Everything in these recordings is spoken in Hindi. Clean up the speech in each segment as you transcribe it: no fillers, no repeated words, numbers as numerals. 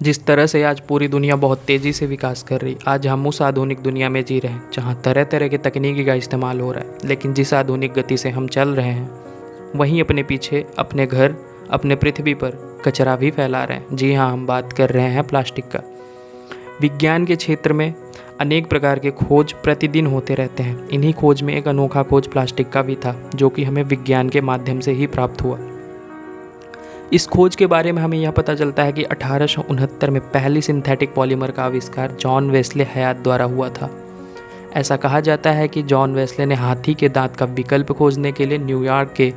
जिस तरह से आज पूरी दुनिया बहुत तेज़ी से विकास कर रही, आज हम उस आधुनिक दुनिया में जी रहे हैं जहाँ तरह तरह की तकनीकी का इस्तेमाल हो रहा है। लेकिन जिस आधुनिक गति से हम चल रहे हैं वहीं अपने पीछे, अपने घर, अपने पृथ्वी पर कचरा भी फैला रहे हैं। जी हाँ, हम बात कर रहे हैं प्लास्टिक का। विज्ञान के क्षेत्र में अनेक प्रकार के खोज प्रतिदिन होते रहते हैं। इन्हीं खोज में एक अनोखा खोज प्लास्टिक का भी था, जो कि हमें विज्ञान के माध्यम से ही प्राप्त हुआ। इस खोज के बारे में हमें यह पता चलता है कि 1869 में पहली सिंथेटिक पॉलीमर का आविष्कार जॉन वेस्ले हयात द्वारा हुआ था। ऐसा कहा जाता है कि जॉन वेस्ले ने हाथी के दांत का विकल्प खोजने के लिए न्यूयॉर्क के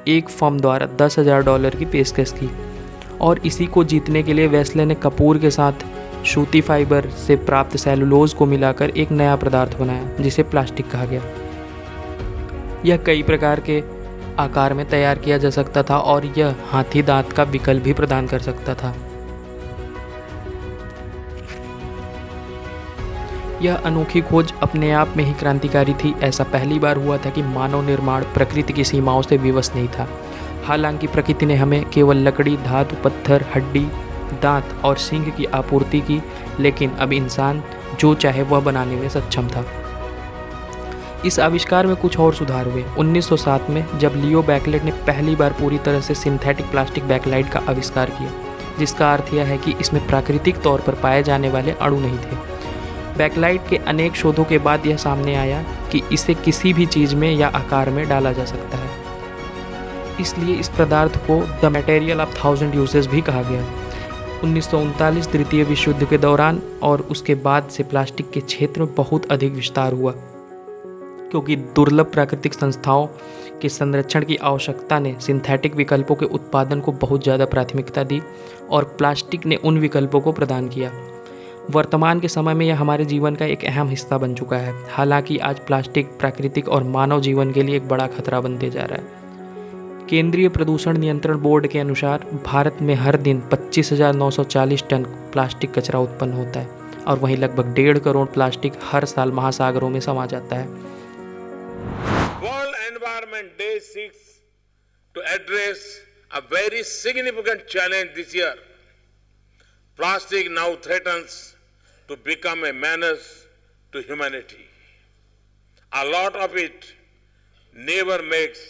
एक फर्म द्वारा $10,000 की पेशकश की, और इसी को जीतने के लिए वेस्ले ने कपूर के साथ सूती फाइबर से प्राप्त सेलुलोज को मिलाकर एक नया पदार्थ बनाया, जिसे प्लास्टिक कहा गया। यह कई प्रकार के आकार में तैयार किया जा सकता था और यह हाथी दांत का विकल्प भी प्रदान कर सकता था। यह अनोखी खोज अपने आप में ही क्रांतिकारी थी। ऐसा पहली बार हुआ था कि मानव निर्माण प्रकृति की सीमाओं से विवश नहीं था। हालांकि प्रकृति ने हमें केवल लकड़ी, धातु, पत्थर, हड्डी, दांत और सींग की आपूर्ति की, लेकिन अब इंसान जो चाहे वह बनाने में सक्षम था। इस आविष्कार में कुछ और सुधार हुए। 1907 में जब लियो बैकलेट ने पहली बार पूरी तरह से सिंथेटिक प्लास्टिक बैकलाइट का आविष्कार किया, जिसका अर्थ यह है कि इसमें प्राकृतिक तौर पर पाए जाने वाले अणु नहीं थे। बैकलाइट के अनेक शोधों के बाद यह सामने आया कि इसे किसी भी चीज़ में या आकार में डाला जा सकता है। इसलिए इस पदार्थ को द मटेरियल ऑफ 1000 यूजेस भी कहा गया। 1939 द्वितीय विश्व युद्ध के दौरान और उसके बाद से प्लास्टिक के क्षेत्र में बहुत अधिक विस्तार हुआ, क्योंकि दुर्लभ प्राकृतिक संस्थाओं के संरक्षण की आवश्यकता ने सिंथेटिक विकल्पों के उत्पादन को बहुत ज़्यादा प्राथमिकता दी और प्लास्टिक ने उन विकल्पों को प्रदान किया। वर्तमान के समय में यह हमारे जीवन का एक अहम हिस्सा बन चुका है। हालांकि आज प्लास्टिक प्राकृतिक और मानव जीवन के लिए एक बड़ा खतरा बनते जा रहा है। केंद्रीय प्रदूषण नियंत्रण बोर्ड के अनुसार भारत में हर दिन 25,940 टन प्लास्टिक कचरा उत्पन्न होता है, और वहीं लगभग 1.5 करोड़ प्लास्टिक हर साल महासागरों में समा जाता है। World Environment Day seeks to address a very significant challenge this year. Plastic now threatens to become a menace to humanity. A lot of it never makes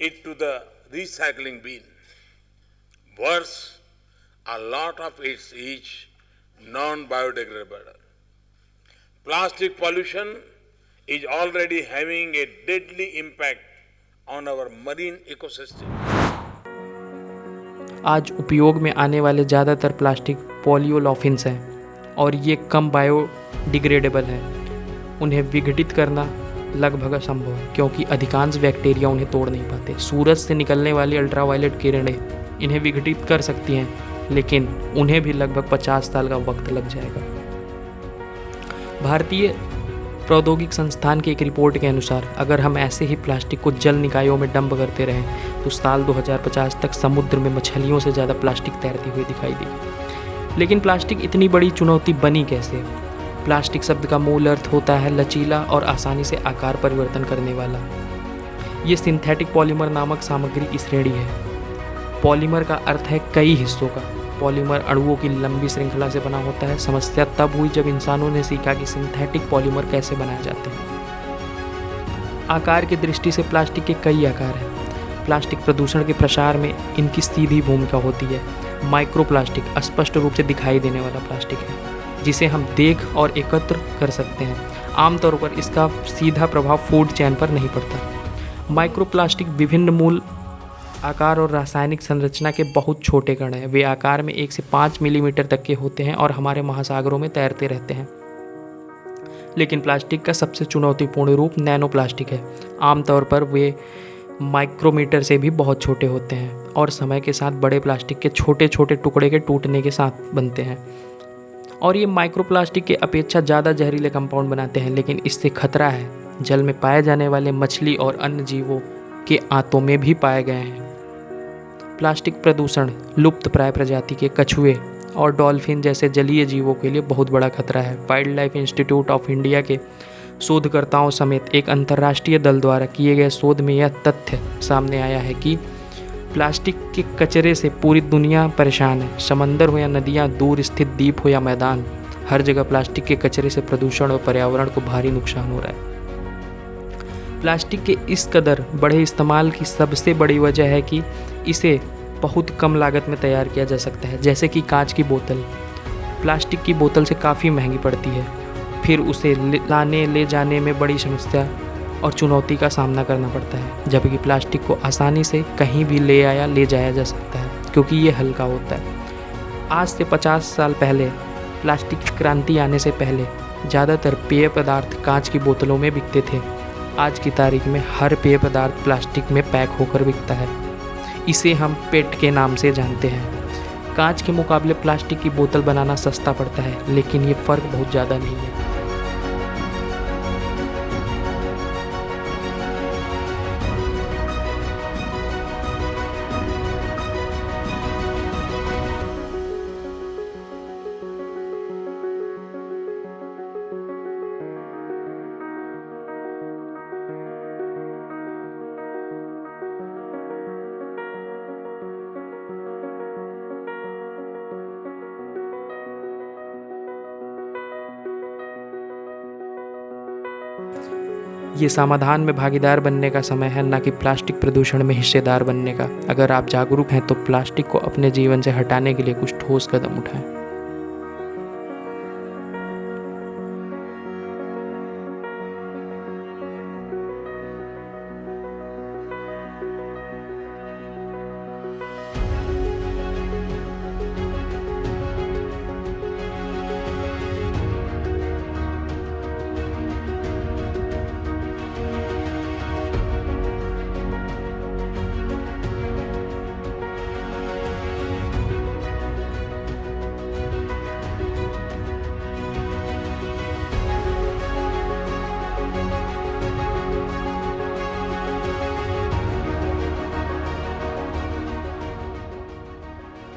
it to the recycling bin. Worse, a lot of it is non-biodegradable. Plastic pollution is already having a deadly impact on our marine ecosystem. आज उपयोग में आने वाले ज़्यादातर प्लास्टिक पॉलीओलोफिन्स हैं और ये कम बायोडिग्रेडेबल हैं। उन्हें विघटित करना लगभग असंभव है, क्योंकि अधिकांश बैक्टीरिया उन्हें तोड़ नहीं पाते। सूरज से निकलने वाली अल्ट्रावायलेट किरणें इन्हें विघटित कर सकती हैं, लेकिन उन्हें भी लगभग 50 साल का वक्त लग जाएगा। भारतीय प्रौद्योगिक संस्थान की एक रिपोर्ट के अनुसार अगर हम ऐसे ही प्लास्टिक को जल निकायों में डंप करते रहें तो साल 2050 तक समुद्र में मछलियों से ज़्यादा प्लास्टिक तैरती हुई दिखाई देगी। लेकिन प्लास्टिक इतनी बड़ी चुनौती बनी कैसे? प्लास्टिक शब्द का मूल अर्थ होता है लचीला और आसानी से आकार परिवर्तन करने वाला। ये सिंथेटिक पॉलीमर नामक सामग्री की श्रेणी है। पॉलीमर का अर्थ है कई हिस्सों का। पॉलीमर अणुओं की लंबी श्रृंखला से बना होता है। समस्या तब हुई जब इंसानों ने सीखा कि सिंथेटिक पॉलीमर कैसे बनाए जाते हैं। आकार की दृष्टि से प्लास्टिक के कई आकार हैं। प्लास्टिक प्रदूषण के प्रसार में इनकी सीधी भूमिका होती है। माइक्रोप्लास्टिक स्पष्ट रूप से दिखाई देने वाला प्लास्टिक है, जिसे हम देख और एकत्र कर सकते हैं। आमतौर पर इसका सीधा प्रभाव फूड चेन पर नहीं पड़ता। माइक्रोप्लास्टिक विभिन्न मूल आकार और रासायनिक संरचना के बहुत छोटे कण हैं। वे आकार में 1 से 5 मिलीमीटर तक के होते हैं और हमारे महासागरों में तैरते रहते हैं। लेकिन प्लास्टिक का सबसे चुनौतीपूर्ण रूप नैनो प्लास्टिक है। आमतौर पर वे माइक्रोमीटर से भी बहुत छोटे होते हैं और समय के साथ बड़े प्लास्टिक के छोटे छोटे टुकड़े के टूटने के साथ बनते हैं, और ये माइक्रोप्लास्टिक के अपेक्षा ज़्यादा जहरीले कंपाउंड बनाते हैं। लेकिन इससे खतरा है। जल में पाए जाने वाले मछली और अन्य जीवों के आंतों में भी पाए गए हैं। प्लास्टिक प्रदूषण लुप्त प्राय प्रजाति के कछुए और डॉल्फिन जैसे जलीय जीवों के लिए बहुत बड़ा खतरा है। Wild life institute of India के शोधकर्ताओं समेत एक अंतर्राष्ट्रीय दल द्वारा किए गए शोध में यह तथ्य सामने आया है कि प्लास्टिक के कचरे से पूरी दुनिया परेशान है। समंदर हो या नदियाँ, दूर स्थित द्वीप हो या मैदान, हर जगह प्लास्टिक के कचरे से प्रदूषण और पर्यावरण को भारी नुकसान हो रहा है। प्लास्टिक के इस कदर बढ़े इस्तेमाल की सबसे बड़ी वजह है कि इसे बहुत कम लागत में तैयार किया जा सकता है। जैसे कि कांच की बोतल प्लास्टिक की बोतल से काफ़ी महंगी पड़ती है, फिर उसे लाने ले जाने में बड़ी समस्या और चुनौती का सामना करना पड़ता है, जबकि प्लास्टिक को आसानी से कहीं भी ले जाया जा सकता है क्योंकि ये हल्का होता है। आज से 50 साल पहले, प्लास्टिक की क्रांति आने से पहले, ज़्यादातर पेय पदार्थ कांच की बोतलों में बिकते थे। आज की तारीख में हर पेय पदार्थ प्लास्टिक में पैक होकर बिकता है। इसे हम पेट के नाम से जानते हैं। कांच के मुकाबले प्लास्टिक की बोतल बनाना सस्ता पड़ता है, लेकिन ये फ़र्क बहुत ज़्यादा नहीं है। ये समाधान में भागीदार बनने का समय है, न कि प्लास्टिक प्रदूषण में हिस्सेदार बनने का। अगर आप जागरूक हैं तो प्लास्टिक को अपने जीवन से हटाने के लिए कुछ ठोस कदम उठाएं।